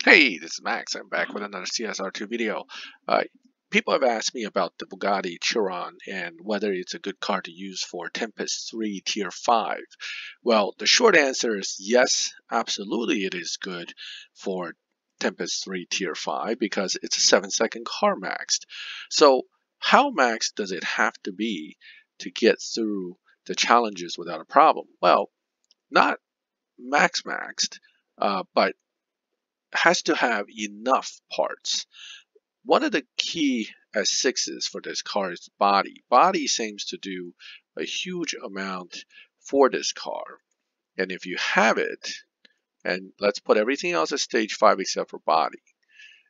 Hey, this is Max. I'm back with another CSR2 video. Uh, People have asked me about the Bugatti Chiron and whether it's a good car to use for Tempest 3 Tier 5. Well, the short answer is yes, absolutely it is good for Tempest 3 Tier 5 because it's a 7-second car maxed. So how maxed does it have to be to get through the challenges without a problem? Well, not maxed, but has to have enough parts. One of the key S6s for this car is body. Body seems to do a huge amount for this car. And if you have it, and let's put everything else at stage 5 except for body.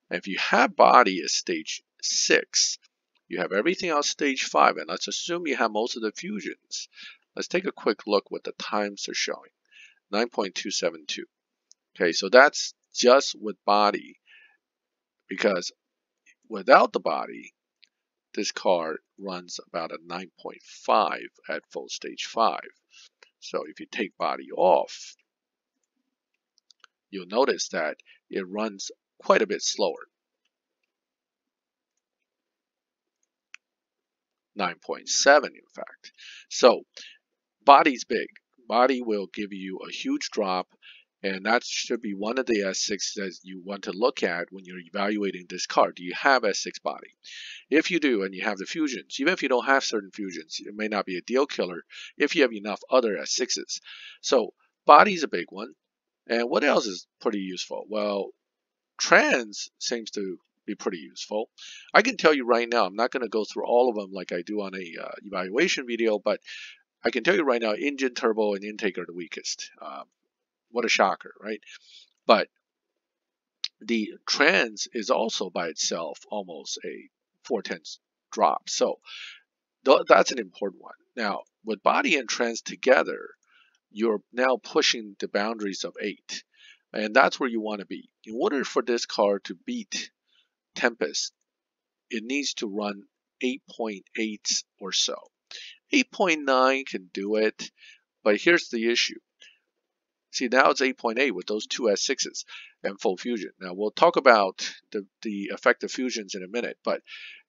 And if you have body at stage 6, you have everything else stage 5. And let's assume you have most of the fusions. Let's take a quick look what the times are showing. 9.272. Okay, so that's just with body, because without the body, this car runs about a 9.5 at full stage 5. So if you take body off, you'll notice that it runs quite a bit slower. 9.7 in fact. So body's big. Body will give you a huge drop, and that should be one of the S6 that you want to look at when you're evaluating this car. Do you have S6 body? If you do and you have the fusions, even if you don't have certain fusions, it may not be a deal killer if you have enough other S6s. So body's a big one. And what else is pretty useful? Well, trans seems to be pretty useful. I can tell you right now, I'm not going to go through all of them like I do on a evaluation video, but I can tell you right now, engine, turbo, and intake are the weakest. What a shocker, right? But the trans is also by itself almost a 4/10 drop. So that's an important one. Now, with body and trans together, you're now pushing the boundaries of 8. And that's where you want to be. In order for this car to beat Tempest, it needs to run 8.8 or so. 8.9 can do it, but here's the issue. See, now it's 8.8 with those two S6s and full fusion. Now, we'll talk about the effective fusions in a minute, but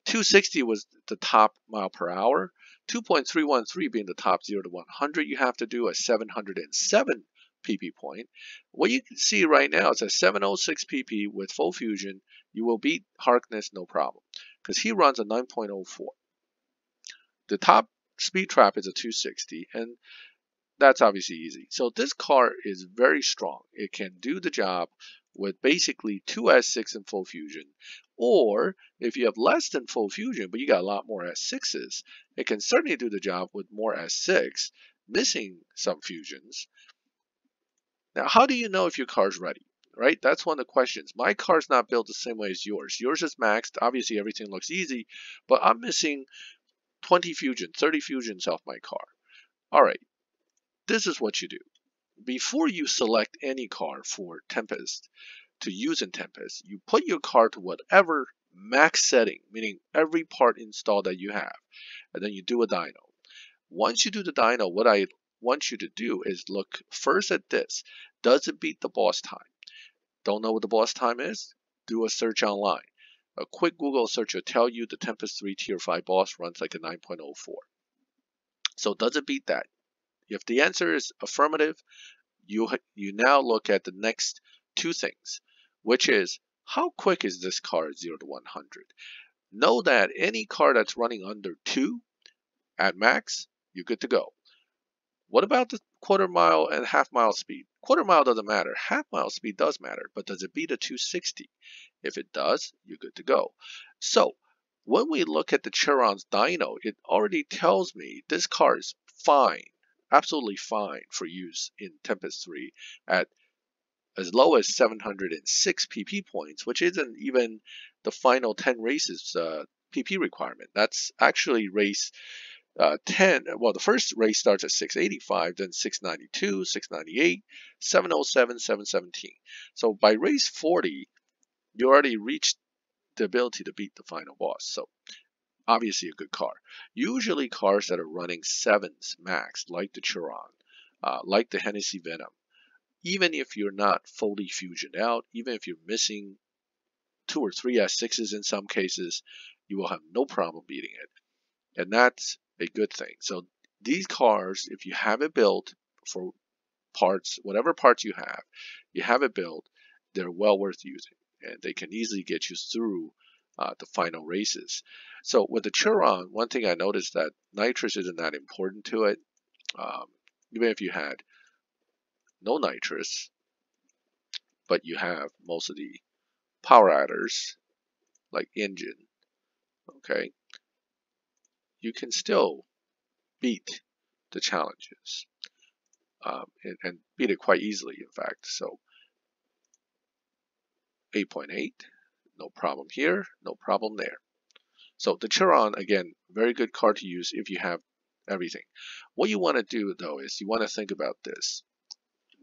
260 was the top mile per hour. 2.313 being the top 0 to 100, you have to do a 707 pp point. What you can see right now is a 706 pp with full fusion. You will beat Harkness no problem because he runs a 9.04. The top speed trap is a 260, and that's obviously easy. So this car is very strong. It can do the job with basically 2 S6 and full fusion. Or if you have less than full fusion, but you got a lot more S6s, it can certainly do the job with more S6, missing some fusions. Now, how do you know if your car's ready? Right? That's one of the questions. My car's not built the same way as yours. Yours is maxed. Obviously, everything looks easy, but I'm missing 20 fusions, 30 fusions off my car. All right. This is what you do. Before you select any car for Tempest to use in Tempest, you put your car to whatever max setting, meaning every part installed that you have, and then you do a dyno. Once you do the dyno, what I want you to do is look first at this. Does it beat the boss time? Don't know what the boss time is? Do a search online. A quick Google search will tell you the Tempest 3 Tier 5 boss runs like a 9.04. So does it beat that? If the answer is affirmative, you now look at the next two things, which is how quick is this car 0 to 100? Know that any car that's running under 2 at max, you're good to go. What about the quarter mile and half mile speed? Quarter mile doesn't matter. Half mile speed does matter, but does it beat a 260? If it does, you're good to go. So when we look at the Chiron's dyno, it already tells me this car is fine. Absolutely fine for use in Tempest 3 at as low as 706 pp points, which isn't even the final 10 races pp requirement. That's actually race 10. Well, the first race starts at 685, then 692, 698, 707, 717. So by race 40, you already reached the ability to beat the final boss. So obviously a good car. Usually cars that are running 7s max, like the Chiron, like the Hennessy Venom, even if you're not fully fusioned out, even if you're missing 2 or 3 S6s in some cases, you will have no problem beating it. And that's a good thing. So these cars, if you have it built for parts, whatever parts you have it built, they're well worth using. And they can easily get you through the final races. So with the Chiron, one thing I noticed that nitrous isn't that important to it. Even if you had no nitrous, but you have most of the power adders, like engine, okay, you can still beat the challenges and beat it quite easily, in fact. So 8.8, no problem here, no problem there. So the Chiron, again, very good car to use if you have everything. What you want to do, though, is you want to think about this.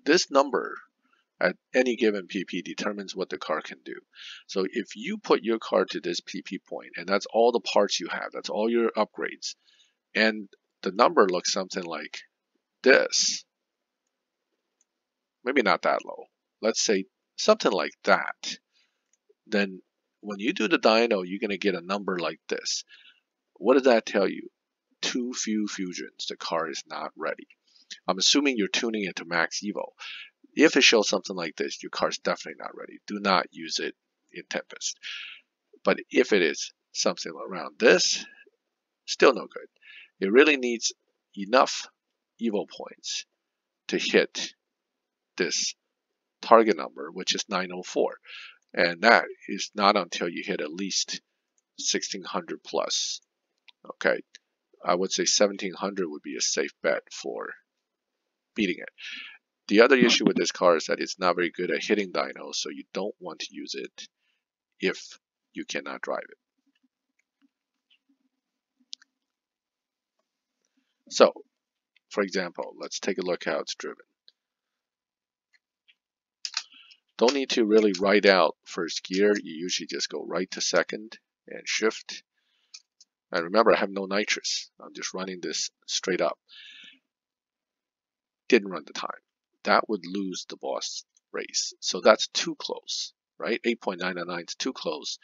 This number at any given PP determines what the car can do. So if you put your car to this PP point, and that's all the parts you have, that's all your upgrades, and the number looks something like this, maybe not that low, let's say something like that, then when you do the dyno, you're going to get a number like this. What does that tell you? Too few fusions. The car is not ready. I'm assuming you're tuning it to max evo. If it shows something like this, your car's definitely not ready. Do not use it in Tempest. But if it is something around this, still no good. It really needs enough evo points to hit this target number, which is 904. And that is not until you hit at least 1600 plus. Okay, I would say 1700 would be a safe bet for beating it. The other issue with this car is that it's not very good at hitting dynos, so you don't want to use it if you cannot drive it. So, for example, let's take a look how it's driven. Don't need to really ride out first gear. You usually just go right to second and shift. And remember, I have no nitrous. I'm just running this straight up. Didn't run the time. That would lose the boss race. So that's too close, right? 8.999 is too close.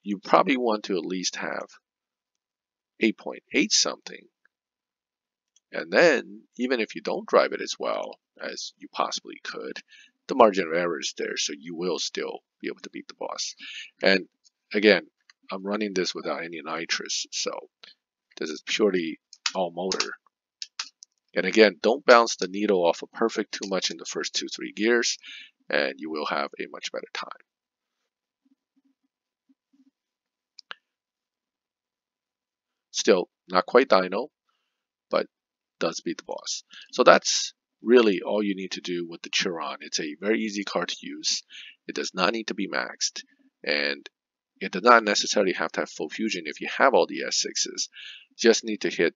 You probably want to at least have 8.8 something. And then, even if you don't drive it as well as you possibly could, the margin of error is there, so you will still be able to beat the boss. And again, I'm running this without any nitrous, so this is purely all motor. And again, don't bounce the needle off of perfect too much in the first 2-3 gears, and you will have a much better time. Still, not quite dyno, but does beat the boss. So that's really all you need to do with the Chiron. It's a very easy car to use. It does not need to be maxed, and it does not necessarily have to have full fusion if you have all the S6s. You just need to hit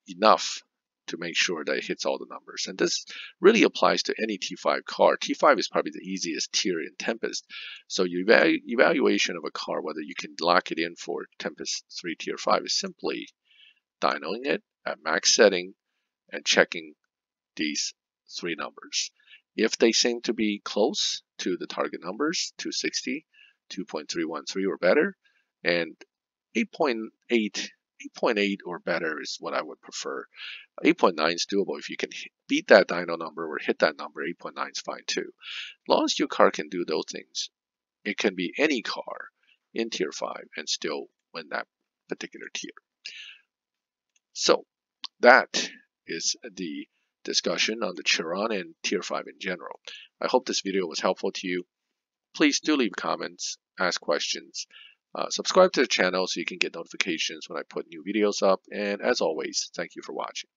enough to make sure that it hits all the numbers. And this really applies to any T5 car. T5 is probably the easiest tier in Tempest. So your evaluation of a car, whether you can lock it in for Tempest 3 Tier 5, is simply dynoing it at max setting and checking these 3 numbers. If they seem to be close to the target numbers, 260, 2.313 or better, and 8.8 or better is what I would prefer. 8.9 is doable. If you can beat that dyno number or hit that number, 8.9 is fine too. As long as your car can do those things, it can be any car in Tier 5 and still win that particular tier. So that is the discussion on the Chiron and Tier 5 in general. I hope this video was helpful to you. Please do leave comments, ask questions. Subscribe to the channel so you can get notifications when I put new videos up. And as always, thank you for watching.